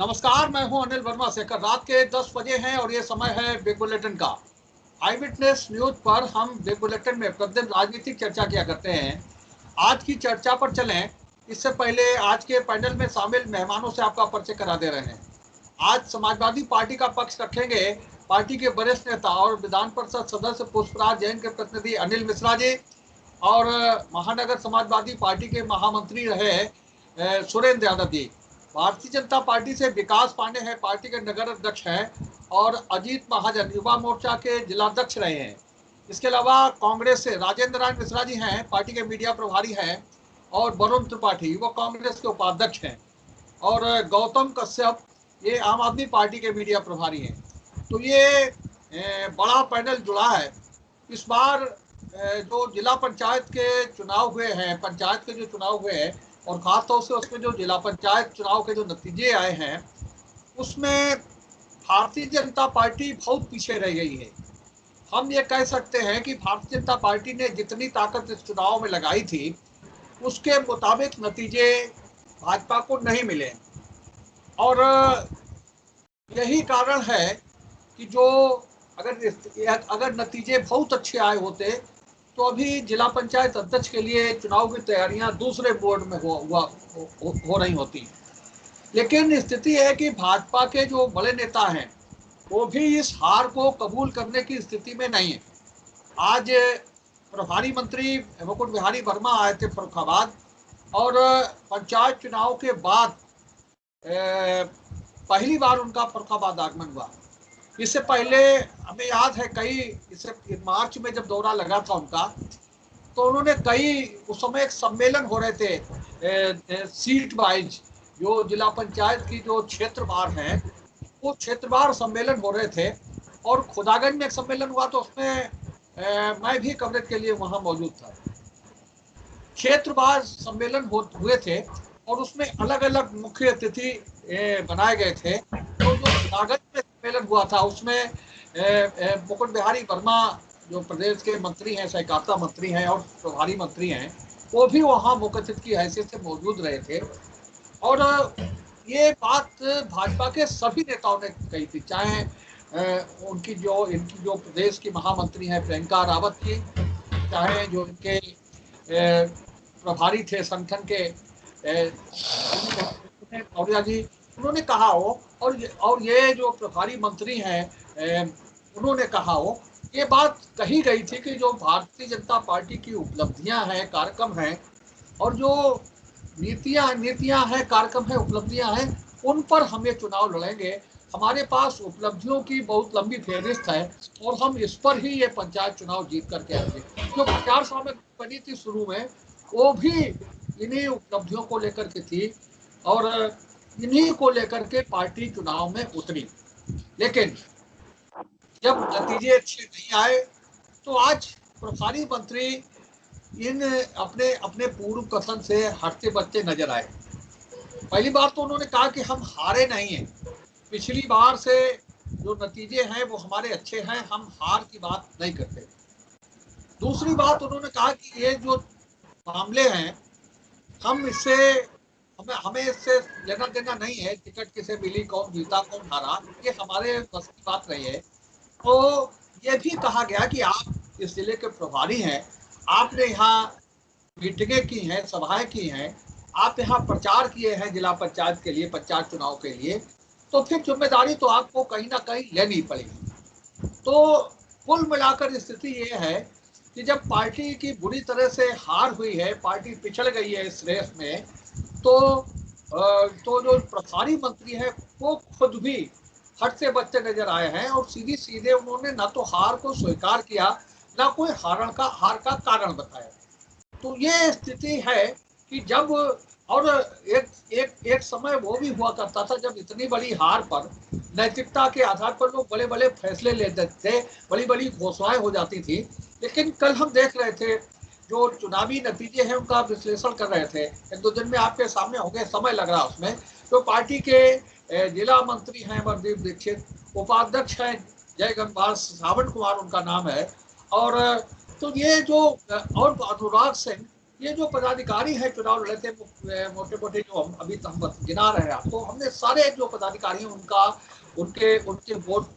नमस्कार, मैं हूं अनिल वर्मा। शेखर रात के 10 बजे हैं और ये समय है बिग बुलेटिन का। आई विटनेस न्यूज पर हम बिग बुलेटिन में प्रतिदिन राजनीतिक चर्चा किया करते हैं। आज की चर्चा पर चलें इससे पहले आज के पैनल में शामिल मेहमानों से आपका परिचय करा दे रहे हैं। आज समाजवादी पार्टी का पक्ष रखेंगे पार्टी के वरिष्ठ नेता और विधान परिषद सदस्य पुष्पराज जैन के प्रतिनिधि अनिल मिश्रा जी, और महानगर समाजवादी पार्टी के महामंत्री रहे सुरेंद्र यादव जी। भारतीय जनता पार्टी से विकास पांडे हैं, पार्टी के नगर अध्यक्ष हैं, और अजीत महाजन युवा मोर्चा के जिलाध्यक्ष रहे हैं। इसके अलावा कांग्रेस से राजेंद्र नारायण मिश्रा जी हैं, पार्टी के मीडिया प्रभारी हैं, और वरुण त्रिपाठी युवा कांग्रेस के उपाध्यक्ष हैं, और गौतम कश्यप ये आम आदमी पार्टी के मीडिया प्रभारी हैं। तो ये बड़ा पैनल जुड़ा है। इस बार जो जिला पंचायत के चुनाव हुए हैं, पंचायत के जो चुनाव हुए हैं, और खासतौर से उसमें जो जिला पंचायत चुनाव के जो नतीजे आए हैं, उसमें भारतीय जनता पार्टी बहुत पीछे रह गई है। हम ये कह सकते हैं कि भारतीय जनता पार्टी ने जितनी ताकत इस चुनाव में लगाई थी उसके मुताबिक नतीजे भाजपा को नहीं मिले, और यही कारण है कि जो अगर नतीजे बहुत अच्छे आए होते तो अभी जिला पंचायत अध्यक्ष के लिए चुनाव की तैयारियां दूसरे बोर्ड में हो रही होती। लेकिन स्थिति है कि भाजपा के जो बड़े नेता हैं वो भी इस हार को कबूल करने की स्थिति में नहीं है। आज प्रभारी मंत्री मुकुट बिहारी वर्मा आए थे फर्रुखाबाद, और पंचायत चुनाव के बाद पहली बार उनका फर्रुखाबाद आगमन हुआ। इससे पहले हमें याद है इससे मार्च में जब दौरा लगा था उनका, तो उन्होंने उस समय एक सम्मेलन हो रहे थे सीट वाइज, जो जिला पंचायत की जो क्षेत्रवार है वो क्षेत्रवार सम्मेलन हो रहे थे, और खुदागंज में एक सम्मेलन हुआ तो उसमें मैं भी कवरेज के लिए वहां मौजूद था। क्षेत्रवार सम्मेलन हुए थे और उसमें अलग अलग मुख्य अतिथि बनाए गए थे। तो जो खुदागंज में सम्मेलन हुआ था उसमें मुकुट बिहारी वर्मा जो प्रदेश के मंत्री हैं, सहकारिता मंत्री हैं और प्रभारी मंत्री हैं, वो भी वहाँ मुख्य अतिथि की हैसियत से मौजूद रहे थे। और ये बात भाजपा के सभी नेताओं ने कही थी, चाहे इनकी जो प्रदेश की महामंत्री हैं प्रियंका रावत जी, चाहे जो इनके प्रभारी थे संगठन के मौर्या जी, उन्होंने कहा हो, और ये जो प्रभारी मंत्री हैं उन्होंने कहा हो, ये बात कही गई थी कि जो भारतीय जनता पार्टी की उपलब्धियां हैं, कार्यक्रम हैं, और जो नीतियां हैं, कार्यक्रम है, उपलब्धियां हैं, उन पर हम ये चुनाव लड़ेंगे। हमारे पास उपलब्धियों की बहुत लंबी फहरिस्त है और हम इस पर ही ये पंचायत चुनाव जीत करके आएंगे। जो प्रचार सामग्री बनी थी शुरू में वो भी इन्हीं उपलब्धियों को लेकर के थी, और इन्हीं को लेकर के पार्टी चुनाव में उतरी। लेकिन जब नतीजे अच्छे नहीं आए तो आज प्रभारी मंत्री इन अपने अपने पूर्व कथन से हटते बचते नजर आए। पहली बार तो उन्होंने कहा कि हम हारे नहीं हैं, पिछली बार से जो नतीजे हैं वो हमारे अच्छे हैं, हम हार की बात नहीं करते। दूसरी बात उन्होंने कहा कि ये जो मामले हैं हमें इससे लेना देना नहीं है, टिकट किसे मिली, कौन जीता कौन हारा, ये हमारे बस की बात नहीं है। तो ये भी कहा गया कि आप इस जिले के प्रभारी हैं, आपने यहाँ मीटिंगें की हैं, सभाएं की हैं, आप यहाँ प्रचार किए हैं जिला पंचायत के लिए, पंचायत चुनाव के लिए, तो फिर जिम्मेदारी तो आपको कहीं ना कहीं लेनी पड़ेगी। तो कुल मिलाकर स्थिति ये है कि जब पार्टी की बुरी तरह से हार हुई है, पार्टी पिछड़ गई है इस रेस में, तो जो प्रभारी मंत्री है वो खुद भी हट से बचते नजर आए हैं, और सीधे उन्होंने ना तो हार को स्वीकार किया, ना कोई हार का कारण बताया। तो ये स्थिति है कि जब, और एक समय वो भी हुआ करता था जब इतनी बड़ी हार पर नैतिकता के आधार पर लोग बड़े बड़े फैसले लेते थे, बड़ी बड़ी घोषणाएं हो जाती थी। लेकिन कल हम देख रहे थे जो चुनावी नतीजे हैं उनका विश्लेषण कर रहे थे, एक दो दिन में आपके सामने हो गए, समय लग रहा उसमें। तो पार्टी के जिला मंत्री हैं अमरदीप दीक्षित, उपाध्यक्ष हैं जय गंगवार श्रावण कुमार उनका नाम है, और तो ये जो और अनुराग सिंह ये जो पदाधिकारी है चुनाव लड़े थे, मोटे मोटे जो हम अभी हम गिना रहे हैं आपको, हमने सारे जो पदाधिकारी हैं उनका उनके उनके वोट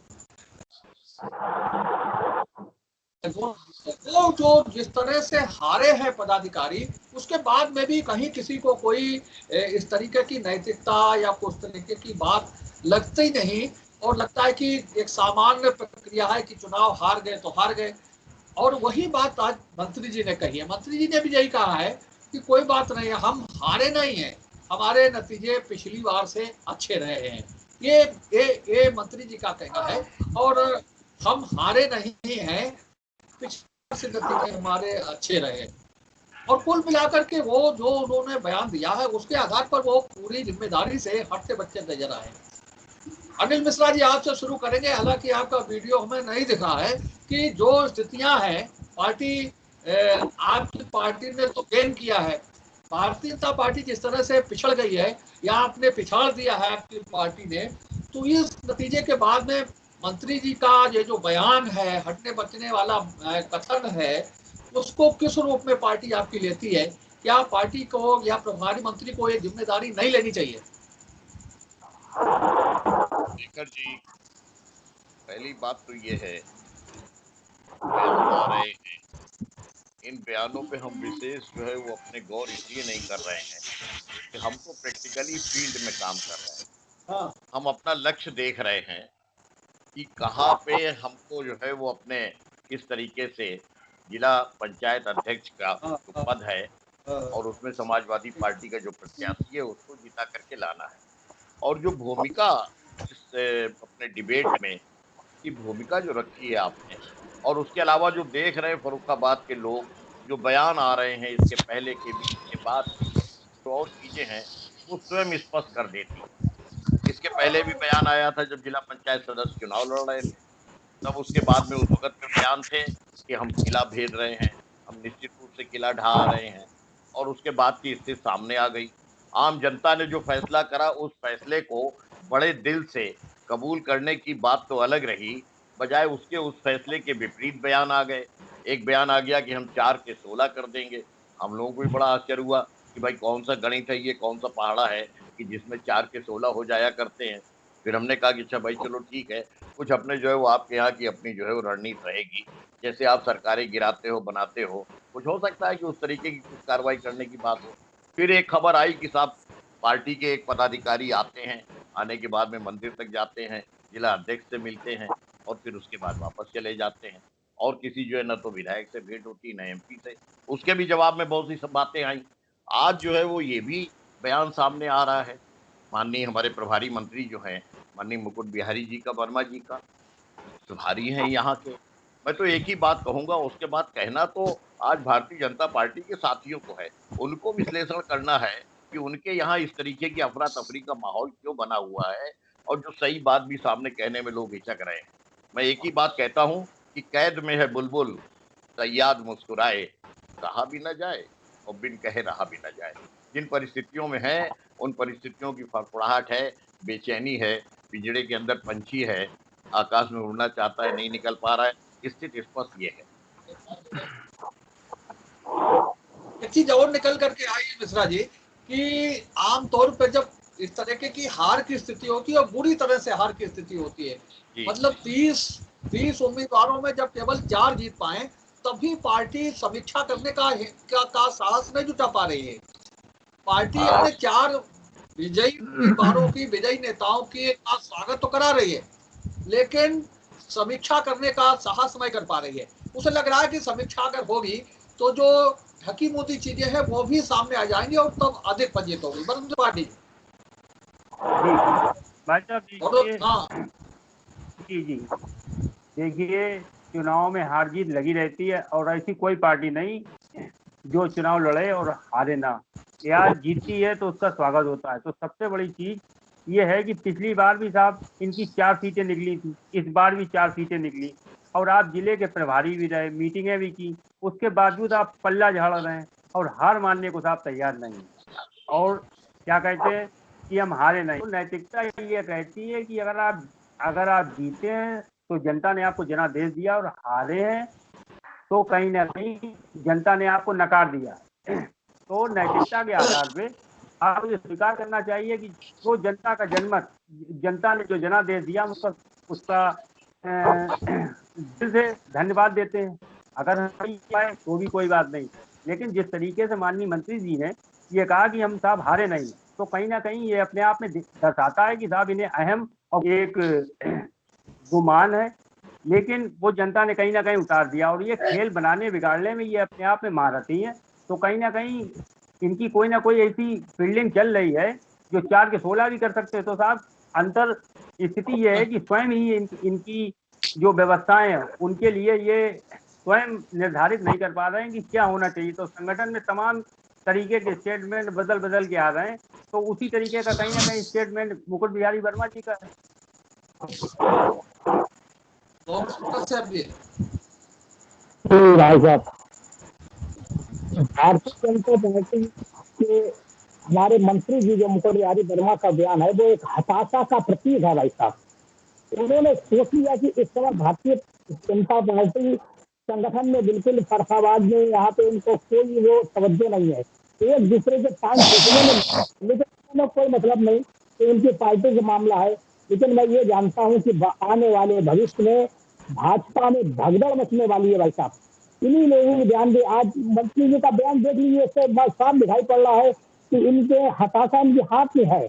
वो जो जिस तरह से हारे हैं पदाधिकारी, उसके बाद में भी कहीं किसी को कोई इस तरीके की नैतिकता या कुछ तरीके की बात लगती नहीं, और लगता है कि एक सामान्य प्रक्रिया है कि चुनाव हार गए तो हार गए। और वही बात आज मंत्री जी ने कही है। मंत्री जी ने भी यही कहा है कि कोई बात नहीं है, हम हारे नहीं हैं, हमारे नतीजे पिछली बार से अच्छे रहे हैं। ये मंत्री जी का कहना है। और हम हारे नहीं हैं, पिछले से नतीजे हमारे अच्छे रहे। और कुल मिलाकर के वो जो उन्होंने बयान दिया है उसके आधार पर वो पूरी जिम्मेदारी से हटते बच्चे नजर आए। अनिल मिश्रा जी, आपसे शुरू करेंगे। हालांकि आपका वीडियो हमें नहीं दिखा है कि जो स्थितियां हैं पार्टी, आपकी पार्टी ने तो गेन किया है, भारतीय जनता पार्टी जिस तरह से पिछड़ गई है या आपने पिछाड़ दिया है आपकी पार्टी ने, तो इस नतीजे के बाद में मंत्री जी का ये जो बयान है, हटने बचने वाला कथन है, उसको किस रूप में पार्टी आपकी लेती है? क्या पार्टी को या प्रभारी मंत्री को ये जिम्मेदारी नहीं लेनी चाहिए? शेखर जी, पहली बात तो ये है, बयान आ रहे हैं, इन बयानों पे हम विशेष जो है वो अपने गौर इसलिए नहीं कर रहे हैं कि हम तो प्रैक्टिकली फील्ड में काम कर रहे हैं। हाँ हम अपना लक्ष्य देख रहे हैं कि कहाँ पे हमको जो है वो अपने किस तरीके से जिला पंचायत अध्यक्ष का हाँ जो हाँ पद है हाँ। और उसमें समाजवादी पार्टी का जो प्रत्याशी है उसको जिता करके लाना है। और जो भूमिका इस अपने डिबेट में की भूमिका जो रखी है आपने, और उसके अलावा जो देख रहे हैं फर्रुखाबाद के लोग, जो बयान आ रहे हैं इसके पहले के बीच के बाद के, जो और चीजें हैं वो स्वयं स्पष्ट कर देती है। इसके पहले भी बयान आया था जब जिला पंचायत सदस्य चुनाव लड़ रहे थे, तब उसके बाद में उस वक्त में बयान थे कि हम किला भेद रहे हैं, हम निश्चित रूप से किला ढहा रहे हैं। और उसके बाद की स्थिति सामने आ गई। आम जनता ने जो फैसला करा उस फैसले को बड़े दिल से कबूल करने की बात तो अलग रही, बजाय उसके उस फैसले के विपरीत बयान आ गए। एक बयान आ गया कि हम 4 के 16 कर देंगे। हम लोगों को भी बड़ा आश्चर्य हुआ कि भाई कौन सा गणित है ये, कौन सा पहाड़ा है कि जिसमें 4 के 16 हो जाया करते हैं। फिर हमने कहा कि अच्छा भाई चलो ठीक है, कुछ अपने जो है वो आपके यहाँ की अपनी जो है वो रणनीति रहेगी, जैसे आप सरकारें गिराते हो बनाते हो, कुछ हो सकता है कि उस तरीके की कुछ कार्रवाई करने की बात हो। फिर एक खबर आई कि साहब पार्टी के एक पदाधिकारी आते हैं, आने के बाद में मंदिर तक जाते हैं, जिला अध्यक्ष से मिलते हैं और फिर उसके बाद वापस चले जाते हैं। और किसी जो है न तो विधायक से भेंट होती न एमपी से। उसके भी जवाब में बहुत सी सब बातें आई। आज जो है वो ये भी बयान सामने आ रहा है माननीय हमारे प्रभारी मंत्री जो हैं, माननीय मुकुट बिहारी जी का, वर्मा जी का, प्रभारी हैं यहाँ के। मैं तो एक ही बात कहूंगा, उसके बाद कहना तो आज भारतीय जनता पार्टी के साथियों को है। उनको विश्लेषण करना है कि उनके यहाँ इस तरीके की अफरा तफरी का माहौल क्यों बना हुआ है, और जो सही बात भी सामने कहने में लोग हिचक रहे हैं। मैं एक ही बात कहता हूँ कि कैद में है बुलबुल, सयाद मुस्कुराए, कहा भी ना जाए और बिन कहे रहा भी ना जाए। जिन परिस्थितियों में है उन परिस्थितियों की फड़फड़ाहट है, बेचैनी है, पिंजड़े के अंदर पंछी है, आकाश में उड़ना चाहता है नहीं निकल पा रहा है। स्थिति स्पष्ट ये है। एक चीज और निकल करके आई है मिश्रा जी, कि आमतौर पर जब इस तरीके की हार की स्थिति होती है और बुरी तरह से हार की स्थिति होती है, जी मतलब 30 उम्मीदवारों में जब केवल 4 जीत पाए, तभी पार्टी समीक्षा करने का साहस नहीं जुटा पा रही है। पार्टी अपने आज 4 विजयी उम्मीदवारों की, विजयी नेताओं की का स्वागत तो करा रही है, लेकिन समीक्षा करने का साहस नहीं कर पा रही है। उसे लग रहा है कि समीक्षा अगर होगी तो जो ढकी मोटी चीजें हैं वो भी सामने आ जाएंगी और तब अधिक फजीत होगी बसंत पार्टी। जी भाई साहब और देखिए। हाँ जी जी, देखिए, चुनाव में हार जीत लगी रहती है और ऐसी कोई पार्टी नहीं जो चुनाव लड़े और हारे ना। या जीतती है तो उसका स्वागत होता है। तो सबसे बड़ी चीज ये है कि पिछली बार भी साहब इनकी 4 सीटें निकली थी, इस बार भी 4 सीटें निकली और आप जिले के प्रभारी भी रहे, मीटिंगें भी की, उसके बावजूद आप पल्ला झाड़ रहे हैं और हार मानने को साहब तैयार नहीं है। और क्या कहते हैं कि हम हारे नहीं। तो नैतिकता ये कहती है कि अगर आप जीते हैं तो जनता ने आपको जनादेश दिया, और हारे हैं तो कहीं ना कहीं जनता ने आपको नकार दिया। तो नैतिकता के आधार पे आपको ये स्वीकार करना चाहिए कि जो जनता का जनमत, जनता ने जो जनादेश दिया, उसका दिल से धन्यवाद देते हैं। अगर नहीं पाए तो भी कोई बात नहीं, लेकिन जिस तरीके से माननीय मंत्री जी ने ये कहा कि हम साहब हारे नहीं, तो कहीं ना कहीं ये अपने आप में दर्शाता है कि साहब इन्हें अहम और एक गुमान है, लेकिन वो जनता ने कहीं ना कहीं उतार दिया। और ये खेल बनाने बिगाड़ने में ये अपने आप में महारथी है। तो कहीं ना कहीं इनकी कोई ना कोई ऐसी फील्डिंग चल रही है जो 4 के 16 भी कर सकते हैं। तो साहब अंतर स्थिति ये है कि स्वयं ही इनकी जो व्यवस्थाएं हैं उनके लिए ये स्वयं निर्धारित नहीं कर पा रहे हैं कि क्या होना चाहिए। तो संगठन में तमाम तरीके के स्टेटमेंट बदल बदल के आ रहे हैं। तो उसी तरीके का कहीं ना कहीं स्टेटमेंट मुकुट बिहारी वर्मा जी का है। भाई साहब, भारतीय जनता पार्टी के हमारे मंत्री जी जो मुकुट बिहारी वर्मा का बयान है वो एक हताशा का प्रतीक है। भाई साहब, उन्होंने सोच लिया कि इस समय भारतीय जनता पार्टी संगठन में बिल्कुल फरसाबाद में यहाँ पे उनको कोई वो तवज्जो नहीं है, एक दूसरे के टाइम खींचने में, लेकिन कोई मतलब नहीं कि उनकी पार्टी का मामला है। लेकिन मैं ये जानता हूँ कि आने वाले भविष्य में भाजपा में भगदड़ मचने वाली है। भाई साहब, इन्हीं लोगों के बयान आज मंत्री जी का बयान देख लीजिए, इससे साफ दिखाई पड़ रहा है कि इनके हताशा इनके हाथ में है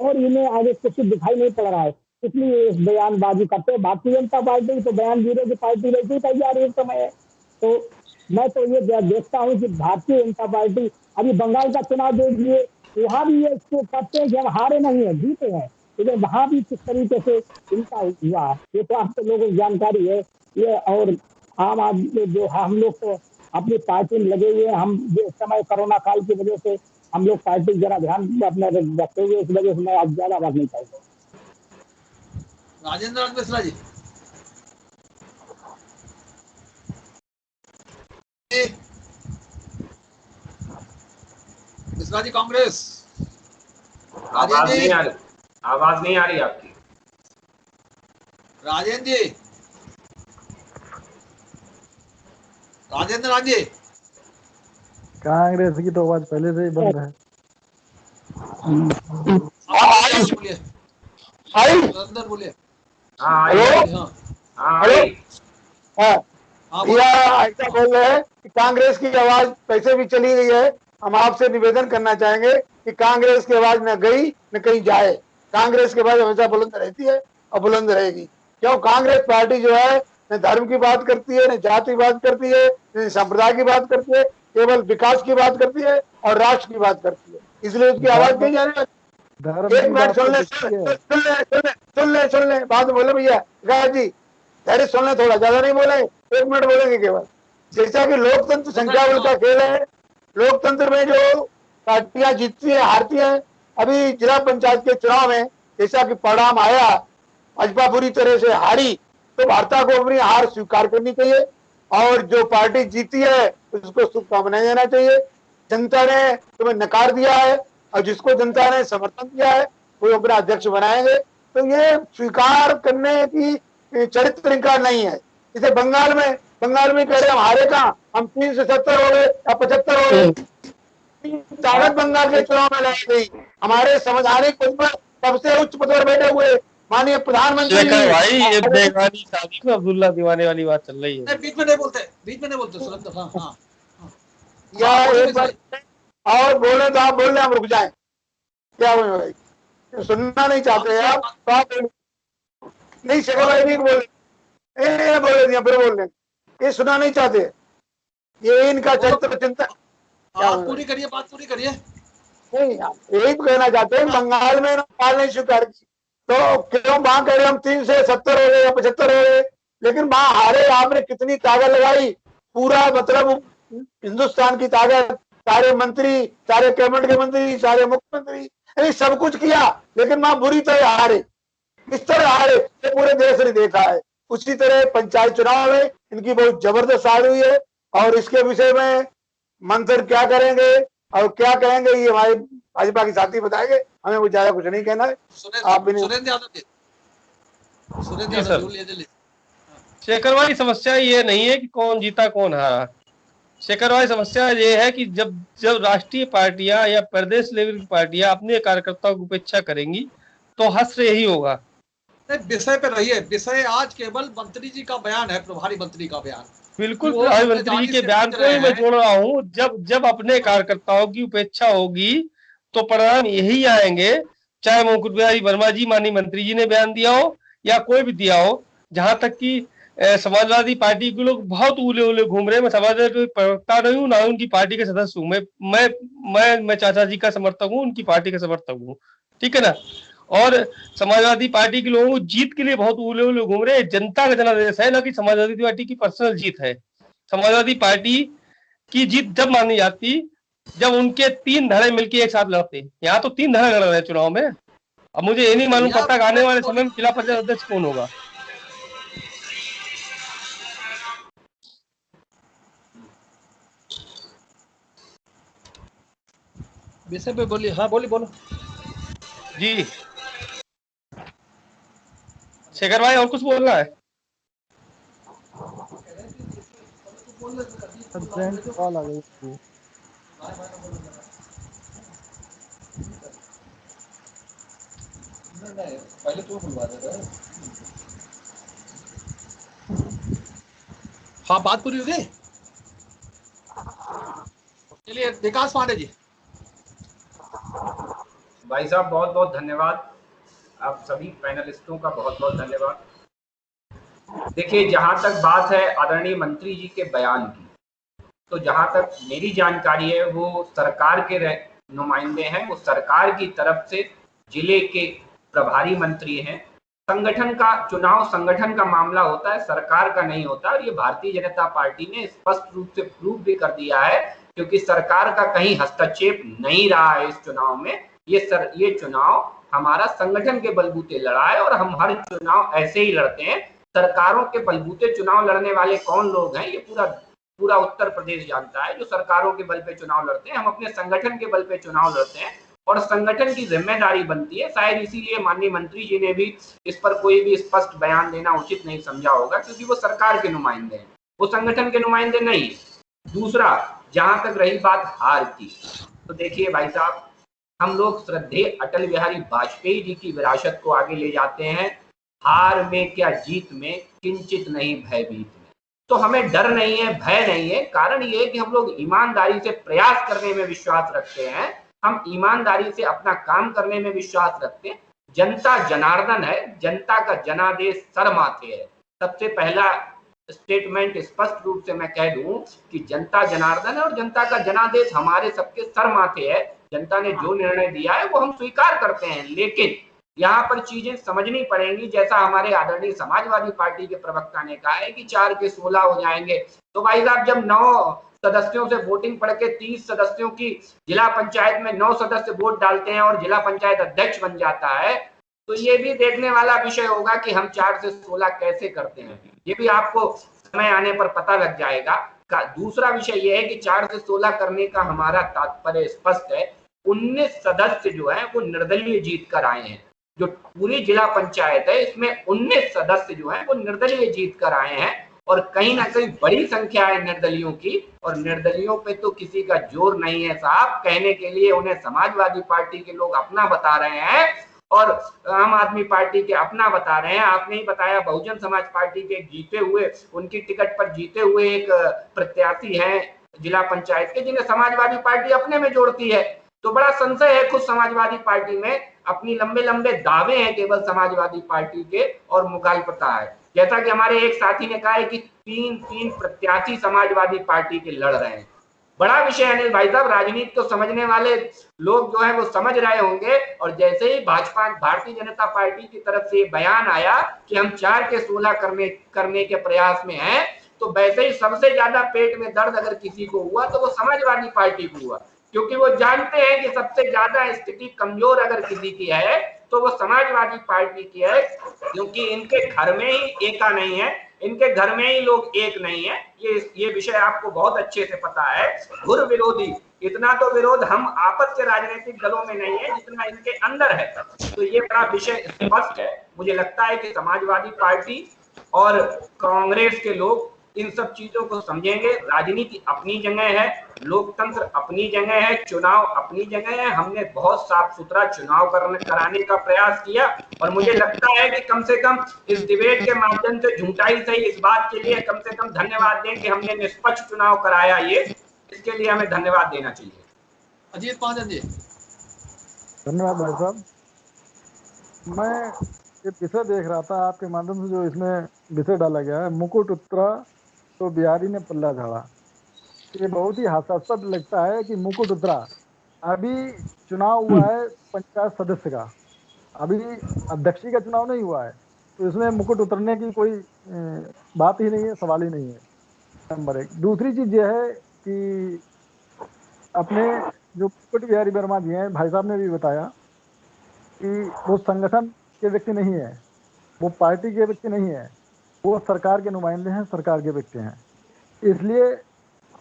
और इन्हें आगे कुछ दिखाई नहीं पड़ रहा है, इसलिए इस बयानबाजी करते हैं। भारतीय जनता पार्टी तो बयान जीरो की पार्टी वैसे तैयार एक समय है। तो मैं तो ये देखता हूँ कि भारतीय जनता पार्टी अभी बंगाल का चुनाव देखिए, वहाँ भी ये इसको करते हैं कि हम हारे नहीं है, जीते हैं, लेकिन वहाँ भी किस तरीके से इनका हुआ ये तो आपको लोगों को जानकारी है। ये और आम आदमी जो हम लोग तो अपनी पार्टी में लगे हुए हैं, हम जो समय कोरोना काल की वजह से हम लोग पार्टी जरा ध्यान अपना रखते हुए, इस वजह से मैं आज ज्यादा बात नहीं चाहूंगा। राजेंद्र मिश्रा जी, मिश्रा जी कांग्रेस। आवाज नहीं आ रही, आवाज नहीं आ रही आपकी। राजेंद्र जी, राजेंद्र जी, कांग्रेस की तो आवाज पहले से ही बंद है। बोलिए, बोलिए। ऐसा बोल रहे हैं कि कांग्रेस की आवाज पैसे भी चली गई है। हम आपसे निवेदन करना चाहेंगे कि कांग्रेस की आवाज न गई न कहीं जाए। कांग्रेस की आवाज हमेशा बुलंद रहती है और बुलंद रहेगी। क्यों? कांग्रेस पार्टी जो है न धर्म की बात करती है, न जाति की बात करती है, न संप्रदाय की बात करती है, केवल विकास की बात करती है और राष्ट्र की बात करती है। इसलिए उसकी आवाज कहीं जाने लगी। एक मिनट सुन ले बात बोले भैया जी, धैर्य सुन ले, थोड़ा ज्यादा नहीं बोले, 1 मिनट बोलेंगे केवल। जैसा कि लोकतंत्र संख्या बल का खेल है, लोकतंत्र में जो पार्टियां जीतती है हारती है। अभी जिला पंचायत के चुनाव में जैसा कि परिणाम आया, भाजपा पूरी तरह से हारी, तो भाजपा को अपनी हार स्वीकार करनी चाहिए और जो पार्टी जीती है उसको शुभकामनाएं देना चाहिए। जनता ने तुम्हें नकार दिया है और जिसको जनता ने समर्थन दिया है वो अपना अध्यक्ष बनाएंगे। तो ये स्वीकार करने की चरित्र का नहीं है। जैसे बंगाल में कह रहे हम हारे कहाँ, हम 3 से 70 हो गए या 75 हो गए। ताकत बंगाल के चुनाव में लाई गई। हमारे संवैधानिक पद पर सबसे उच्च पद पर बैठे हुए माननीय प्रधानमंत्री भाई, ये बेगानी शादी में अब्दुल्ला दीवाने वाली बात चल रही है। बीच में नहीं बोलते सुरेंद्र। हाँ, या एक बार और बोले तो आप बोल रहे हम रुक जाए क्या हुए भाई? सुनना नहीं चाहते आप तो आप नहीं शेखर भाई नहीं बोले दिया फिर बोल रहे, ये सुनना नहीं चाहते। ये इनका चरित्र चिंतन। बात पूरी करिए। नहीं, यही तो कहना चाहते हैं। बंगाल में पाल नहीं स्वीकार की तो क्यों वहां कह रहे हम 3 से 70 हो गए या 75 हो गए, लेकिन वहां हारे। आपने कितनी ताकत लगाई, पूरा मतलब हिंदुस्तान की ताकत, सारे मंत्री, सारे कैबिनेट के मंत्री, सारे मुख्यमंत्री, सब कुछ किया, लेकिन वहां बुरी तरह हारे। किस तरह हारे ये पूरे देश ने देखा है। उसी तरह पंचायत चुनाव में इनकी बहुत जबरदस्त हार हुई है और इसके विषय में मंत्र क्या करेंगे और क्या कहेंगे ये हमारे भाजपा के साथी बताएंगे। हमें वो ज्यादा कुछ नहीं कहना है। आप शेखर भाई, समस्या ये नहीं है कि कौन जीता कौन हारा, शेखर भाई, समस्या ये है कि जब जब राष्ट्रीय पार्टियां या प्रदेश लेवल की पार्टियां अपने कार्यकर्ताओं की उपेक्षा करेंगी तो हश्र यही होगा। विषय पे रहिए। विषय आज केवल मंत्री जी का बयान है, प्रभारी मंत्री का बयान। बिल्कुल, वो प्रधानमंत्री जी जिम्मेदारी के से बयान बच को रहे ही मैं हैं। जोड़ रहा हूँ। जब जब अपने कार्यकर्ताओं की उपेक्षा होगी तो परिणाम यही आएंगे, चाहे मुकुट बिहारी वर्मा जी माननीय मंत्री जी ने बयान दिया हो या कोई भी दिया हो। जहां तक कि समाजवादी पार्टी के लोग बहुत उले उले घूम रहे हैं। मैं समाजवादी प्रवक्ता नहीं हूँ, ना उनकी पार्टी के सदस्य हूँ। मैं चाचा जी का समर्थक हूँ, उनकी पार्टी का समर्थक हूँ, ठीक है ना। और समाजवादी पार्टी के लोगों को जीत के लिए बहुत उले उले घूम रहे हैं। जनता का जनादेश है, ना कि समाजवादी पार्टी की पर्सनल जीत है। समाजवादी पार्टी की जीत जब मानी जाती जब उनके 3 धड़े मिलकर एक साथ लड़ते। यहाँ तो 3 धड़े लड़ रहे हैं चुनाव में। अब मुझे ये नहीं मालूम भैया पड़ता कि आने वाले समय में जिला पंचायत अध्यक्ष कौन होगा। विषय पे बोलिए। हाँ बोलिए, बोलो। जी शेखर भाई, और कुछ बोलना है? फ्रेंड कॉल आ गई थी। पहले तो बुलवा देता। हाँ, बात पूरी हो गई। चलिए विकास पांडे जी। भाई साहब बहुत बहुत धन्यवाद। आप सभी पैनलिस्टों का बहुत बहुत धन्यवाद। देखिए, जहां तक बात है आदरणीय मंत्री जी के बयान की, तो जहां तक मेरी जानकारी है वो सरकार के नुमाइंदे हैं। वो सरकार की तरफ से जिले के प्रभारी मंत्री हैं। संगठन का चुनाव संगठन का मामला होता है, सरकार का नहीं होता। और ये भारतीय जनता पार्टी ने स्पष्ट रूप से प्रूव भी कर दिया है, क्योंकि सरकार का कहीं हस्तक्षेप नहीं रहा है इस चुनाव में। ये चुनाव हमारा संगठन के बलबूते लड़ा है और हम हर चुनाव ऐसे ही लड़ते हैं। सरकारों के बलबूते चुनाव लड़ने वाले कौन लोग हैं, ये पूरा उत्तर प्रदेश जानता है। जो सरकारों के बल पे चुनाव लड़ते हैं, हम अपने संगठन के बल पे चुनाव लड़ते हैं और संगठन की जिम्मेदारी बनती है। शायद इसीलिए माननीय मंत्री जी ने भी इस पर कोई भी स्पष्ट बयान देना उचित नहीं समझा होगा, क्योंकि वो सरकार के नुमाइंदे हैं, वो संगठन के नुमाइंदे नहीं। दूसरा, जहां तक रही बात हार की, तो देखिए भाई साहब, हम लोग श्रद्धेय अटल बिहारी वाजपेयी जी की विरासत को आगे ले जाते हैं। हार में क्या जीत में किंचित नहीं भयभीत में। तो हमें डर नहीं है, भय नहीं है। कारण ये है कि हम लोग ईमानदारी से प्रयास करने में विश्वास रखते हैं। हम ईमानदारी से अपना काम करने में विश्वास रखते हैं। जनता जनार्दन है, जनता का जनादेश सर माथे है। सबसे पहला स्टेटमेंट स्पष्ट रूप से मैं कह दूं कि जनता जनार्दन है और जनता का जनादेश हमारे सबके सर माथे है। जनता ने जो निर्णय दिया है वो हम स्वीकार करते हैं, लेकिन यहाँ पर चीजें समझनी पड़ेंगी। जैसा हमारे आदरणीय समाजवादी पार्टी के प्रवक्ता ने कहा है कि 4 के 16 हो जाएंगे, तो भाई साहब जब 9 सदस्यों से वोटिंग पड़ के 30 सदस्यों की जिला पंचायत में 9 सदस्य वोट डालते हैं और जिला पंचायत अध्यक्ष बन जाता है, तो ये भी देखने वाला विषय होगा कि हम 4 से 16 कैसे करते हैं। ये भी आपको समय आने पर पता लग जाएगा। दूसरा विषय यह है कि 4 से 16 करने का हमारा तात्पर्य स्पष्ट है। 19 सदस्य जो है वो निर्दलीय जीत कर आए हैं। जो पूरी जिला पंचायत है इसमें 19 सदस्य जो हैं वो निर्दलीय जीत कर आए हैं और कहीं ना कहीं बड़ी संख्या है निर्दलियों की। और निर्दलियों पे तो किसी का जोर नहीं है साहब, कहने के लिए उन्हें समाजवादी पार्टी के लोग अपना बता रहे हैं और आम आदमी पार्टी के अपना बता रहे हैं। आपने ही बताया बहुजन समाज पार्टी के जीते हुए, उनकी टिकट पर जीते हुए एक प्रत्याशी हैं जिला पंचायत के, जिन्हें समाजवादी पार्टी अपने में जोड़ती है। तो बड़ा संशय है खुद समाजवादी पार्टी में। अपनी लंबे लंबे दावे हैं केवल समाजवादी पार्टी के और मुखालफता है। जैसा कि हमारे एक साथी ने कहा है कि 3 प्रत्याशी समाजवादी पार्टी के लड़ रहे हैं। बड़ा विषय अनिल भाई साहब, राजनीति को समझने वाले लोग जो है वो समझ रहे होंगे। और जैसे ही भाजपा भारतीय जनता पार्टी की तरफ से बयान आया कि हम 4 के 16 करने के प्रयास में हैं, तो वैसे ही सबसे ज्यादा पेट में दर्द अगर किसी को हुआ तो वो समाजवादी पार्टी को हुआ, क्योंकि वो जानते हैं कि सबसे ज्यादा स्थिति कमजोर अगर किसी की है तो वो समाजवादी पार्टी की है, क्योंकि इनके घर में ही एका नहीं है, इनके घर में ही लोग एक नहीं है। ये विषय आपको बहुत अच्छे से पता है। घुर विरोधी, इतना तो विरोध हम आपस के राजनीतिक दलों में नहीं है जितना इनके अंदर है। तो ये बड़ा विषय स्पष्ट है। मुझे लगता है कि समाजवादी पार्टी और कांग्रेस के लोग इन सब चीजों को समझेंगे। राजनीति अपनी जगह है, लोकतंत्र अपनी जगह है, चुनाव अपनी जगह है। हमने बहुत साफ सुथरा चुनाव कराने का प्रयास किया और मुझे लगता है कि कम से कम इस डिबेट के माध्यम से झूठाई सही इस बात के लिए कम से कम धन्यवाद दें कि हमने निष्पक्ष चुनाव कराया। ये इसके लिए हमें धन्यवाद देना चाहिए। अजीत महाजन जी। धन्यवाद भाई साहब। मैं ये विषय देख रहा था आपके माध्यम से, जो इसमें विषय डाला गया है, मुकुट उतरा तो बिहारी ने पल्ला झाड़ा। ये बहुत ही हास्यास्पद लगता है कि मुकुट उतरा। अभी चुनाव हुआ है पंचायत सदस्य का, अभी अध्यक्षी का चुनाव नहीं हुआ है, तो इसमें मुकुट उतरने की कोई बात ही नहीं है, सवाल ही नहीं है। नंबर एक। दूसरी चीज यह है कि अपने जो मुकुट बिहारी वर्मा जी हैं, भाई साहब ने भी बताया कि वो संगठन के व्यक्ति नहीं है, वो पार्टी के व्यक्ति नहीं है, वो सरकार के नुमाइंदे हैं, सरकार के व्यक्ति हैं। इसलिए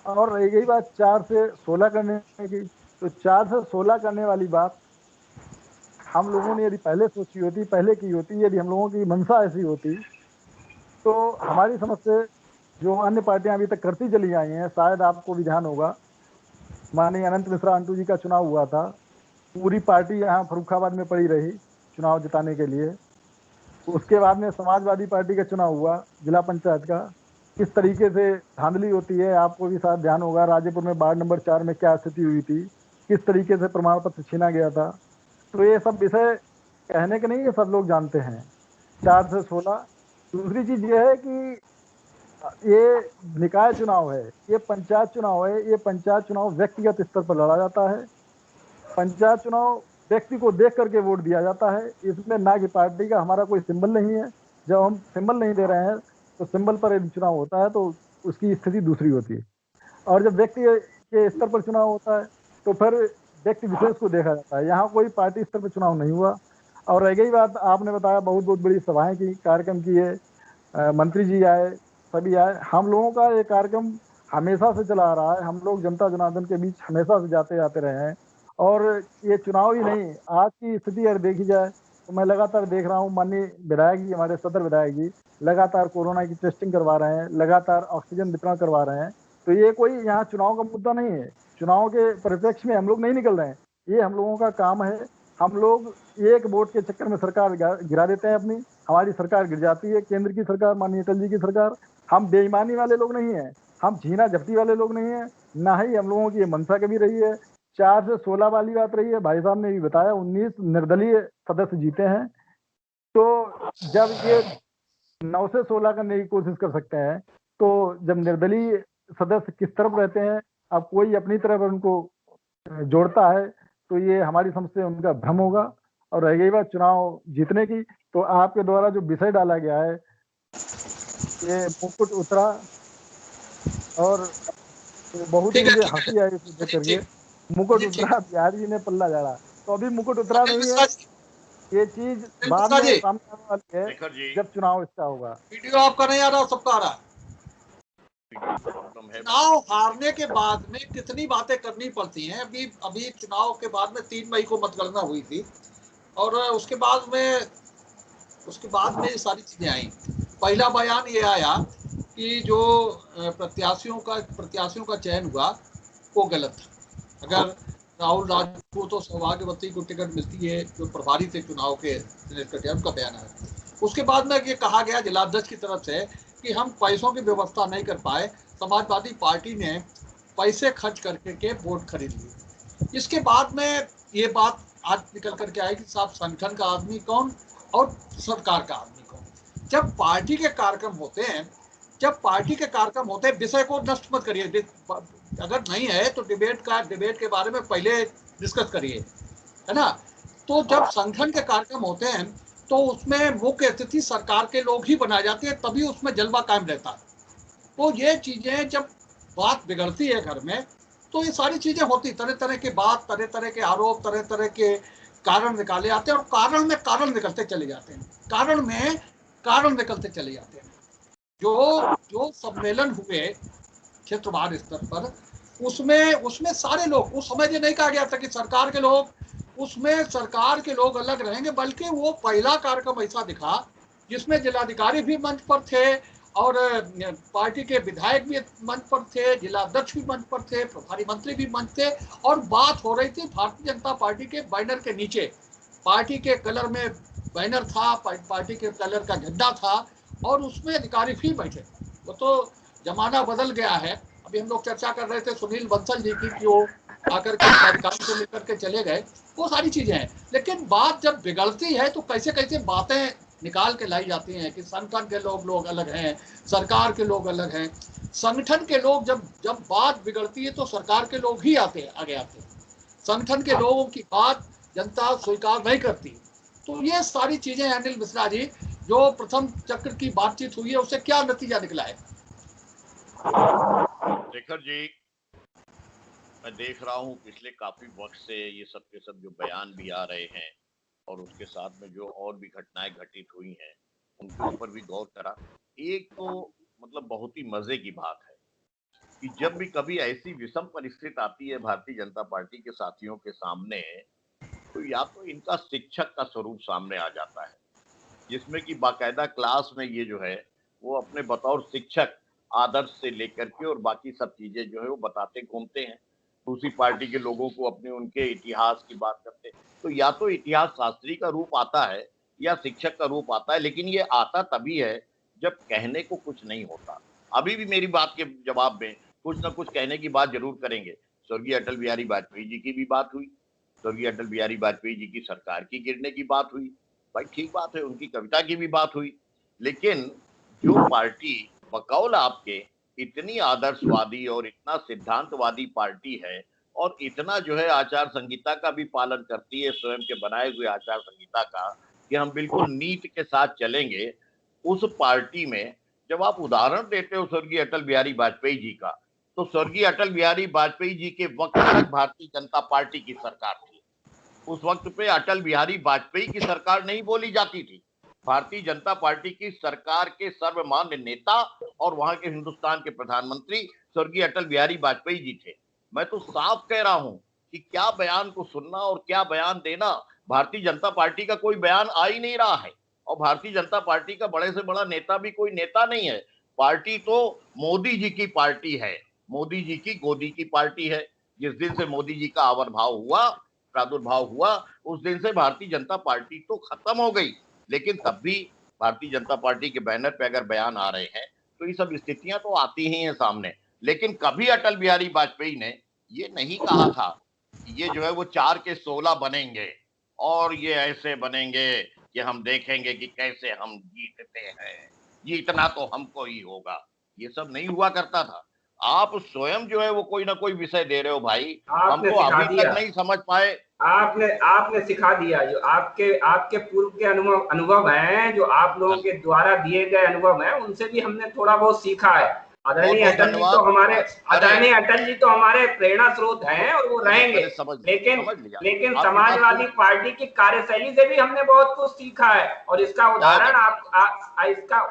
और रह गई बात 4 से 16 करने की, तो 4 से 16 करने वाली बात हम लोगों ने यदि पहले सोची होती, पहले की होती, यदि हम लोगों की मंशा ऐसी होती, तो हमारी समझ से जो अन्य पार्टियां अभी तक करती चली आई हैं, शायद आपको भी ध्यान होगा, माननीय अनंत मिश्रा अंटू जी का चुनाव हुआ था, पूरी पार्टी यहाँ फर्रुखाबाद में पड़ी रही चुनाव जिताने के लिए। उसके बाद में समाजवादी पार्टी का चुनाव हुआ जिला पंचायत का। किस तरीके से धांधली होती है आपको भी शायद ध्यान होगा, राजेपुर में वार्ड नंबर 4 में क्या स्थिति हुई थी, किस तरीके से प्रमाण पत्र छीना गया था। तो ये सब विषय कहने के नहीं, ये सब लोग जानते हैं। 4 से 16। दूसरी चीज ये है कि ये निकाय चुनाव है, ये पंचायत चुनाव है, ये पंचायत चुनाव व्यक्तिगत स्तर पर लड़ा जाता है। पंचायत चुनाव व्यक्ति को देख करके वोट दिया जाता है, इसमें ना कि पार्टी का हमारा कोई सिंबल नहीं है। जब हम सिंबल नहीं दे रहे हैं तो सिंबल पर यदि चुनाव होता है तो उसकी स्थिति दूसरी होती है, और जब व्यक्ति के स्तर पर चुनाव होता है तो फिर व्यक्ति विशेष को देखा जाता है। यहाँ कोई पार्टी स्तर पर चुनाव नहीं हुआ। और रह गई बात, आपने बताया बहुत बहुत बड़ी सभाएं की, कार्यक्रम किए, मंत्री जी आए, सभी आए। हम लोगों का ये कार्यक्रम हमेशा से चला आ रहा है, हम लोग जनता जनार्दन के बीच हमेशा से जाते आते रहे हैं। और ये चुनाव ही नहीं, आज की स्थिति अगर देखी जाए तो मैं लगातार देख रहा हूँ, माननीय विधायक जी, हमारे सदर विधायक जी लगातार कोरोना की टेस्टिंग करवा रहे हैं, लगातार ऑक्सीजन वितरण करवा रहे हैं। तो ये कोई यहाँ चुनाव का मुद्दा नहीं है, चुनाव के परिप्रेक्ष्य में हम लोग नहीं निकल रहे हैं, ये हम लोगों का काम है। हम लोग एक वोट के चक्कर में सरकार गिरा देते हैं अपनी, हमारी सरकार गिर जाती है, केंद्र की सरकार, माननीय अटल जी की सरकार। हम बेईमानी वाले लोग नहीं है, हम छीना झपटी वाले लोग नहीं है, ना ही हम लोगों की ये मंशा कभी रही है। 4 से 16 वाली बात रही है, भाई साहब ने भी बताया 19 निर्दलीय सदस्य जीते हैं। तो जब ये 9 से 16 करने की कोशिश कर सकते हैं, तो जब निर्दलीय सदस्य किस तरफ रहते हैं, अब कोई अपनी तरफ उनको जोड़ता है, तो ये हमारी समझ से उनका भ्रम होगा। और रह गई बात चुनाव जीतने की, तो आपके द्वारा जो विषय डाला गया है, ये मुकुट उतरा, और बहुत ही मुझे हंसी आई इसे देख करके। मुकुट उतरा बिहारी ने पल्ला झाड़ा, तो अभी मुकुट उतरा नहीं है, ये चीज बाद में सामने आने वाली है जब चुनाव इसका होगा। वीडियो आपका नहीं आ रहा, सबका आ रहा है। चुनाव हारने के बाद में कितनी बातें करनी पड़ती हैं। अभी चुनाव के बाद में 3 मई को मतगणना हुई थी, और उसके बाद में ये सारी चीजें आई। पहला बयान ये आया कि जो प्रत्याशियों का चयन हुआ वो गलत था। अगर राहुल राजपूत और सौभाग्यवती को टिकट मिलती है, जो प्रभारी थे चुनाव के, उनका बयान आया। उसके बाद में ये कहा गया जिलाध्यक्ष की तरफ से कि हम पैसों की व्यवस्था नहीं कर पाए, समाजवादी पार्टी ने पैसे खर्च करके वोट खरीद लिए। इसके बाद में ये बात आज निकल करके आई कि साहब संगठन का आदमी कौन और सरकार का आदमी कौन। जब पार्टी के कार्यक्रम होते हैं, विषय को नष्ट मत करिए। अगर नहीं है तो डिबेट के बारे में पहले डिस्कस करिए, है ना। तो जब संगठन के कार्यक्रम होते हैं तो उसमें मुख्य अतिथि सरकार के लोग ही बनाए जाते हैं, तभी उसमें जलवा कायम रहता है। तो ये चीजें जब बात बिगड़ती है घर में, तो ये सारी चीजें होती, तरह तरह की बात, तरह तरह के आरोप, तरह तरह के कारण निकाले जाते हैं, और कारण निकलते चले जाते हैं, कारण निकलते चले जाते हैं। जो सम्मेलन हुए क्षेत्रवार स्तर पर, उसमें सारे लोग, उस समय ये नहीं कहा गया था कि सरकार के लोग अलग रहेंगे, बल्कि वो पहला कार्यक्रम ऐसा दिखा जिसमें जिलाधिकारी भी मंच पर थे और पार्टी के विधायक भी मंच पर थे, जिला अध्यक्ष भी मंच पर थे, प्रभारी मंत्री भी मंच थे, और बात हो रही थी भारतीय जनता पार्टी के बैनर के नीचे। पार्टी के कलर में बैनर था, पार्टी के कलर का झंडा था, और उसमें अधिकारी भी बैठे। वो तो जमाना बदल गया है। अभी हम लोग चर्चा कर रहे थे सुनील बंसल जी की कि वो आकर के अधिकारी को लेकर के चले गए, वो सारी चीजें हैं। लेकिन बात जब बिगड़ती है तो कैसे कैसे बातें निकाल के लाई जाती हैं कि संगठन के लोग अलग हैं, सरकार के लोग अलग हैं। संगठन के लोग जब बात बिगड़ती है तो सरकार के लोग ही आगे आते हैं। संगठन के लोगों की बात जनता स्वीकार नहीं करती। तो ये सारी चीजें अनिल मिश्रा जी, जो प्रथम चक्र की बातचीत हुई है उससे क्या नतीजा निकला है? शेखर जी, मैं देख रहा हूँ पिछले काफी वक्त से ये सब के सब जो बयान भी आ रहे हैं और उसके साथ में जो और भी घटनाएं घटित हुई हैं उनके ऊपर भी गौर करा। एक तो मतलब बहुत ही मजे की बात है कि जब भी कभी ऐसी विषम परिस्थिति आती है भारतीय जनता पार्टी के साथियों के सामने, तो या तो इनका शिक्षक का स्वरूप सामने आ जाता है, जिसमें कि बाकायदा क्लास में ये जो है वो अपने बतौर शिक्षक आदर्श से लेकर के और बाकी सब चीजें जो है वो बताते घूमते हैं। दूसरी पार्टी के लोगों को अपने उनके इतिहास की बात करते हैं। तो या तो इतिहास शास्त्री का रूप आता है या शिक्षक का रूप आता है, लेकिन ये आता तभी है जब कहने को कुछ नहीं होता। अभी भी मेरी बात के जवाब में कुछ ना कुछ कहने की बात जरूर करेंगे। स्वर्गीय अटल बिहारी वाजपेयी जी की भी बात हुई, स्वर्गीय अटल बिहारी वाजपेयी जी की सरकार की गिरने की बात हुई, भाई ठीक बात है, उनकी कविता की भी बात हुई। लेकिन जो पार्टी बकौल आपके इतनी आदर्शवादी और इतना सिद्धांतवादी पार्टी है और इतना जो है आचार संहिता का भी पालन करती है, स्वयं के बनाए हुए आचार संहिता का, कि हम बिल्कुल नीति के साथ चलेंगे, उस पार्टी में जब आप उदाहरण देते हो स्वर्गीय अटल बिहारी वाजपेयी जी का, तो स्वर्गीय अटल बिहारी वाजपेयी जी के वक्त तक भारतीय जनता पार्टी की सरकार थी। उस वक्त पे अटल बिहारी वाजपेयी की सरकार नहीं बोली जाती थी। भारतीय जनता पार्टी की सरकार के सर्वमान्य नेता और वहां के हिंदुस्तान के प्रधानमंत्री स्वर्गीय अटल बिहारी वाजपेयी जी थे। मैं तो साफ कह रहा हूं कि क्या बयान को सुनना और क्या बयान देना, भारतीय जनता पार्टी का कोई बयान आ ही नहीं रहा है। और भारतीय जनता पार्टी का बड़े से बड़ा नेता भी कोई नेता नहीं है। पार्टी तो मोदी जी की पार्टी है, मोदी जी की गोदी की पार्टी है। जिस दिन से मोदी जी का आविर्भाव हुआ, प्रादुर्भाव हुआ, उस दिन से भारतीय जनता पार्टी तो खत्म हो गई। लेकिन तब भी भारतीय जनता पार्टी के बैनर पे अगर बयान आ रहे हैं तो ये सब स्थितियां तो आती ही हैं सामने। लेकिन कभी अटल बिहारी वाजपेयी ने ये नहीं कहा था कि ये जो है वो 4 के 16 बनेंगे और ये ऐसे बनेंगे कि हम देखेंगे कि कैसे हम जीतते हैं, जीतना तो हमको ही होगा। ये सब नहीं हुआ करता था। आप स्वयं जो है वो कोई ना कोई विषय दे रहे हो भाई, हम तो अभी तक नहीं समझ पाए। आपने सिखा दिया। जो आपके पूर्व के अनुभव हैं, जो आप लोगों के द्वारा दिए गए अनुभव हैं, उनसे भी हमने थोड़ा बहुत सीखा है। आदरणीय अटल जी तो हमारे प्रेरणा स्रोत हैं और वो रहेंगे। लेकिन समाजवादी पार्टी की कार्यशैली से भी हमने बहुत कुछ सीखा है, और इसका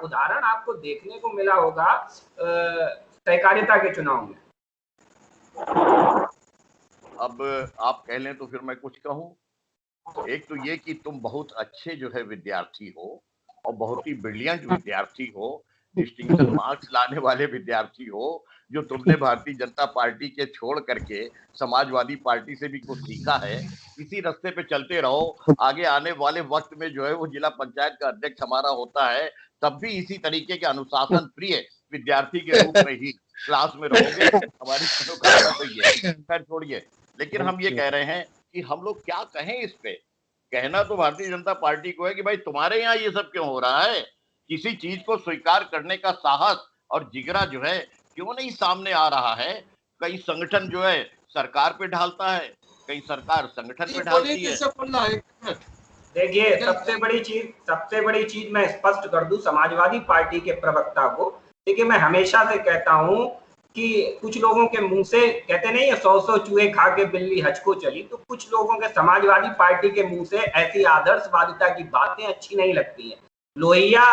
उदाहरण आपको देखने को मिला होगा सहकारिता के चुनाव में। अब आप कह लें तो फिर मैं कुछ कहूं। एक तो ये कि तुम बहुत अच्छे जो है विद्यार्थी हो और बहुत ही ब्रिलियंट विद्यार्थी हो, डिस्टिंक्शन मार्क्स लाने वाले विद्यार्थी हो, जो तुमने भारतीय जनता पार्टी के छोड़ करके समाजवादी पार्टी से भी कुछ सीखा है। इसी रास्ते पे चलते रहो। आगे आने वाले वक्त में जो है वो जिला पंचायत का अध्यक्ष हमारा होता है, तब भी इसी तरीके के अनुशासन प्रिय विद्यार्थी के रूप में ही क्लास में रहोगे। हमारी मनोकामना तो ये है। खैर छोड़िए, लेकिन हम ये कह रहे हैं कि हम लोग क्या कहें इस पे। कहना तो भारतीय जनता पार्टी को है कि भाई तुम्हारे यहाँ ये सब क्यों हो रहा है। किसी चीज को स्वीकार करने का साहस और जिगरा जो है क्यों नहीं सामने आ रहा है। कई संगठन जो है सरकार पे ढालता है, कई सरकार संगठन पे ढालती है। देखिए, सबसे बड़ी चीज मैं स्पष्ट कर दूं समाजवादी पार्टी के प्रवक्ता को। देखिए, मैं हमेशा से कहता हूं कि कुछ लोगों के मुंह से कहते नहीं है 100 चूहे खा के बिल्ली हज को चली, तो कुछ लोगों के समाजवादी पार्टी के मुंह से ऐसी आदर्शवादिता की बातें अच्छी नहीं लगती हैं। लोहिया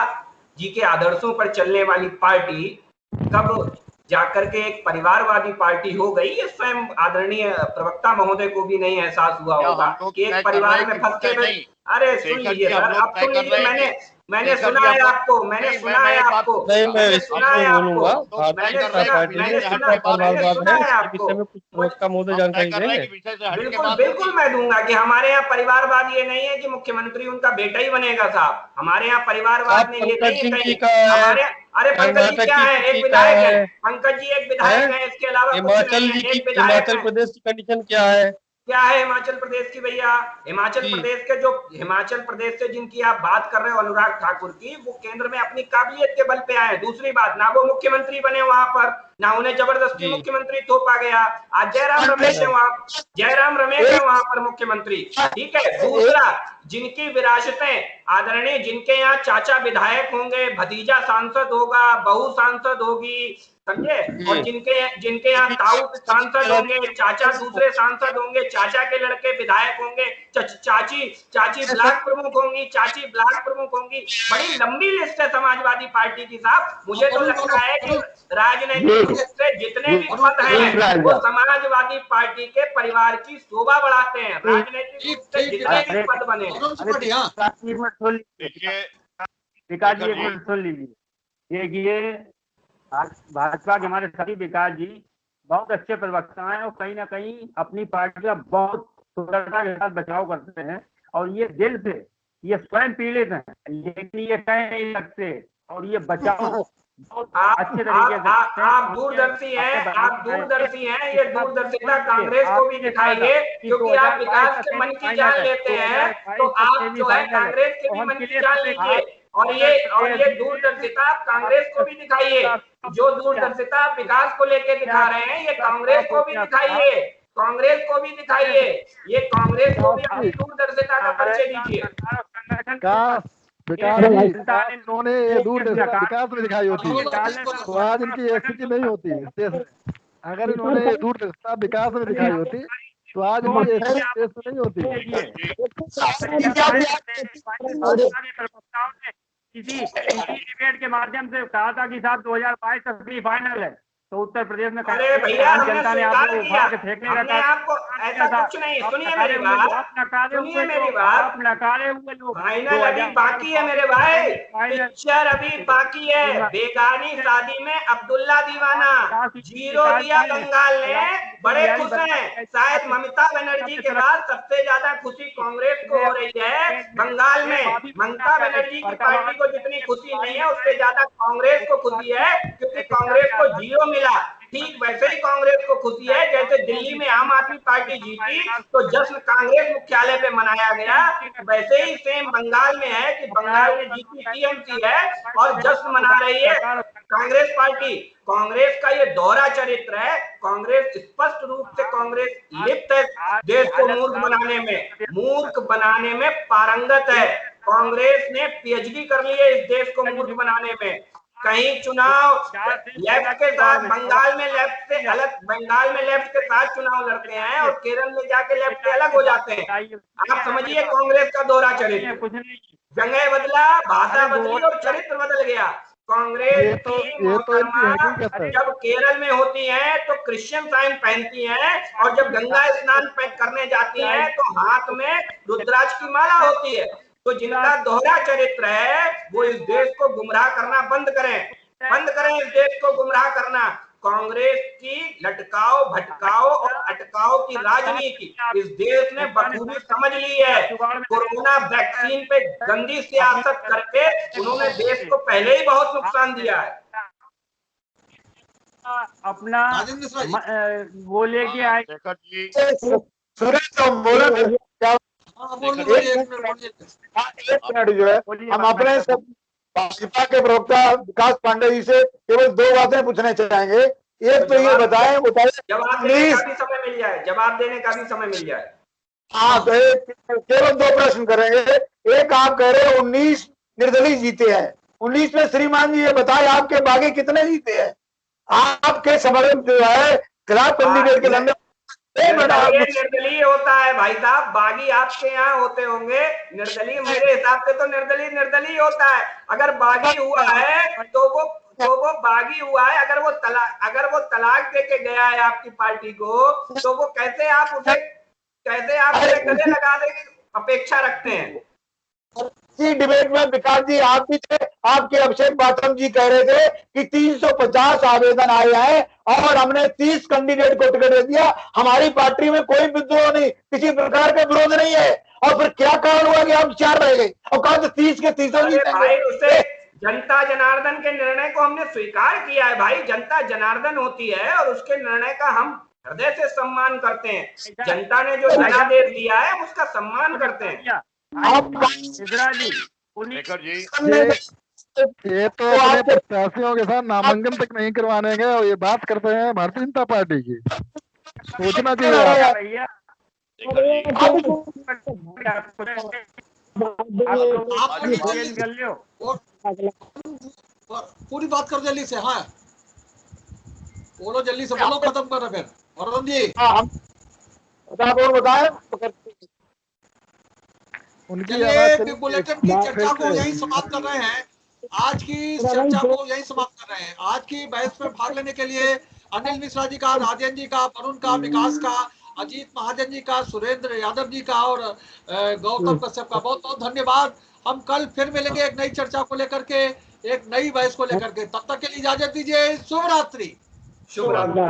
जी के आदर्शों पर चलने वाली पार्टी कब जाकर के एक परिवारवादी पार्टी हो गई, ये स्वयं आदरणीय प्रवक्ता महोदय को भी नहीं एहसास हुआ होगा कि एक परिवार में फंस के। अरे सुन लीजिए सर, अब सुन लीजिए, मैंने सुना है आपको, मैंने सुना है आपको, नहीं, मैं मैंने इस सुना है में बोलूंगा। आपको, भारतीय मैंने जनता सुना, पार्टी मैंने का सुना, मैंने परिवारवाद सुना है, है इसके आपको। विषय में कुछ प्रवक्ता महोदय जानकारी देंगे। बिल्कुल बिल्कुल मैं दूंगा कि हमारे यहाँ परिवारवाद ये नहीं है कि मुख्यमंत्री उनका बेटा ही बनेगा साहब। हमारे यहाँ परिवारवाद में ये नहीं है कहीं हमारे। अरे पंकज जी क्या है, एक विधायक है, पंकज जी एक विधायक है, इसके अलावा कुछ नहीं है, एक विधायक हिमाचल है। प्रदेश की कंडीशन क्या है? क्या है हिमाचल प्रदेश की भैया? हिमाचल प्रदेश के जो हिमाचल प्रदेश से जिनकी आप बात कर रहे हो अनुराग ठाकुर की, वो केंद्र में अपनी काबिलियत के बल पे आए। दूसरी बात, ना वो मुख्यमंत्री बने वहां पर, ना उन्हें जबरदस्ती मुख्यमंत्री थोपा गया। आज जयराम रमेश है वहां, जयराम रमेश है वहां पर मुख्यमंत्री, ठीक है। दूसरा, जिनकी विरासतें आदरणीय, जिनके यहाँ चाचा विधायक होंगे, भतीजा सांसद होगा, बहू सांसद होगी, समझे, और जिनके यहाँ ताऊ सांसद होंगे, चाचा दूसरे सांसद होंगे, चाचा के लड़के विधायक होंगे, चाची ब्लॉक प्रमुख होंगी, चाची ब्लॉक प्रमुख होंगी। बड़ी लंबी लिस्ट है समाजवादी पार्टी की साहब। मुझे तो लगता है कि राजनीतिक रूप से जितने भी पद हैं वो समाजवादी पार्टी के परिवार की शोभा बढ़ाते हैं। राजनीतिक रूप से जितने भी पद बने हैं। विकास जी एक मिनट सुन लीजिए। देखिए भाजपा के हमारे सभी विकास जी बहुत अच्छे प्रवक्ता हैं और कहीं ना कहीं अपनी पार्टी का बहुत सुंदरता के साथ बचाव करते हैं, और ये दिल से ये स्वयं पीड़ित हैं, लेकिन ये कह नहीं सकते, और ये बचाव बहुत अच्छे तरीके से। आप दूरदर्शी हैं, आप दूरदर्शी हैं। ये दूरदर्शिता कांग्रेस को भी दिखाइए, क्योंकि आप विकास के मन की जान लेते हैं, तो आप जो है कांग्रेस के भी मन की जान लीजिए। और ये दूरदर्शिता आप कांग्रेस को भी दिखाइए। जो दूरदर्शिता आप विकास को लेके दिखा रहे हैं, ये कांग्रेस को भी दिखाइए, कांग्रेस को भी दिखाइए। ये कांग्रेस को भी अपनी दूरदर्शिता का परिचय दीजिए। इन्होंने ये दूरदर्शिता विकास में दिखाई होती तो आज इनकी स्थिति नहीं होती। अगर इन्होंने ये दूरदर्शिता विकास में दिखाई होती तो आज इनकी स्थिति नहीं होती। इसी डिबेट के माध्यम से कहा था कि साहब 2022 तक फाइनल है, तो उत्तर प्रदेश में अरे भैया जनता ने आपको उठा के फेंकने हमने आपको ऐसा कुछ नहीं। सुनिए मेरी बात, सुनिए मेरी बात। नकारे हुए लोग फाइनल अभी बाकी है मेरे भाई, पिक्चर अभी बाकी है। बेगानी शादी में अब्दुल्ला दीवाना 0 दिया बंगाल ने, बड़े खुश हैं। शायद ममता बनर्जी के बाद सबसे ज्यादा खुशी कांग्रेस को हो रही है बंगाल में। ममता बनर्जी की पार्टी को जितनी खुशी नहीं है, उससे ज्यादा कांग्रेस को खुशी है, क्योंकि कांग्रेस को 0 मिला। ठीक वैसे ही कांग्रेस को खुशी है, जैसे दिल्ली में आम आदमी पार्टी जीती तो जश्न कांग्रेस मुख्यालय पे मनाया गया, वैसे ही सेम बंगाल में है कि बंगाल में जीती टीएमसी है और जश्न मना रही है कांग्रेस पार्टी। कांग्रेस का ये दोहरा चरित्र है। कांग्रेस स्पष्ट रूप से कांग्रेस लिप्त है देश को मूर्ख बनाने में पारंगत है। कांग्रेस ने पीएचडी कर ली है इस देश को मूर्ख बनाने में। कहीं चुनाव लेफ्ट के साथ, बंगाल में लेफ्ट से अलग, बंगाल में लेफ्ट के साथ चुनाव लड़ते हैं और केरल में जाके लेफ्ट से अलग हो जाते हैं। आप समझिए कांग्रेस का दोहरा चरित्र। जगह बदला, भाषा बदली और चरित्र बदल गया। कांग्रेस की जब केरल में होती है तो क्रिश्चियन साइन पहनती है, और जब गंगा स्नान करने जाती है तो हाथ में रुद्राक्ष की माला होती है। तो जिनका दोहरा चरित्र है वो इस देश को गुमराह करना बंद करें इस देश को गुमराह करना। कांग्रेस की लटकाओ भटकाओ और अटकाओ की राजनीति इस देश ने बखूबी समझ ली है। कोरोना वैक्सीन पे गंदी सियासत करके उन्होंने देश को पहले ही बहुत नुकसान दिया है। अपना वो लेके आए जो है हम अपने सब भाजपा के प्रवक्ता विकास पांडे जी से केवल 2 बातें पूछना चाहेंगे। एक तो ये बताएं जवाब देने का भी समय मिल जाए। हाँ, तो केवल 2 प्रश्न करेंगे। एक, आप कह रहे हैं 19 निर्दलीय जीते हैं, 19 में श्रीमान जी ये बताए आपके बागी कितने जीते हैं? आपके समर्थन जो है खिलाफ कैंडिडेट के लंबे निर्दलीय होता है भाई साहब, बागी आपके यहाँ होते होंगे। निर्दलीय मेरे हिसाब से तो निर्दलीय होता है। अगर बागी हुआ है तो वो बागी हुआ है। अगर वो तलाक दे के गया है आपकी पार्टी को, तो वो कैसे आप उसे गले लगाने की अपेक्षा रखते हैं? इसी डिबेट में विकास जी आप भी थे, आपके अभिषेक बाथम जी कह रहे थे कि 350 आवेदन आए हैं और हमने 30 कैंडिडेट को टिकट दे दिया, हमारी पार्टी में कोई विद्रोह नहीं, किसी प्रकार का विरोध नहीं है। और फिर क्या कारण हुआ कि हम 4 रह गए और कहा 30 के 30 भाई उसे जनता जनार्दन के निर्णय को हमने स्वीकार किया है भाई, जनता जनार्दन होती है और उसके निर्णय का हम हृदय से सम्मान करते हैं। जनता ने जो जनादेश दिया है हम उसका सम्मान करते हैं। शेखर जी ये तो अपने प्रत्याशियों के साथ नामांकन तक नहीं करवाने गए और ये बात करते हैं भारतीय जनता पार्टी की, सोचना चाहिए भैया। पूरी बात कर जल्दी से। हाँ बोलो जल्दी से, बोलो खत्म कर रहे फिर वरुण जी। बताए चलिए बुलेटिन की चर्चा को यही समाप्त कर रहे हैं, आज की चर्चा को यही समाप्त कर रहे हैं। आज की बहस में भाग लेने के लिए अनिल मिश्रा जी का, राजेंद्र जी का, वरुण का, विकास का, अजीत महाजन जी का, सुरेंद्र यादव जी का और गौतम कश्यप का बहुत बहुत धन्यवाद। हम कल फिर मिलेंगे एक नई चर्चा को लेकर के, एक नई बहस को लेकर के। तब तक के लिए इजाजत दीजिए। शुभ रात्रि। शुभ रात्रि।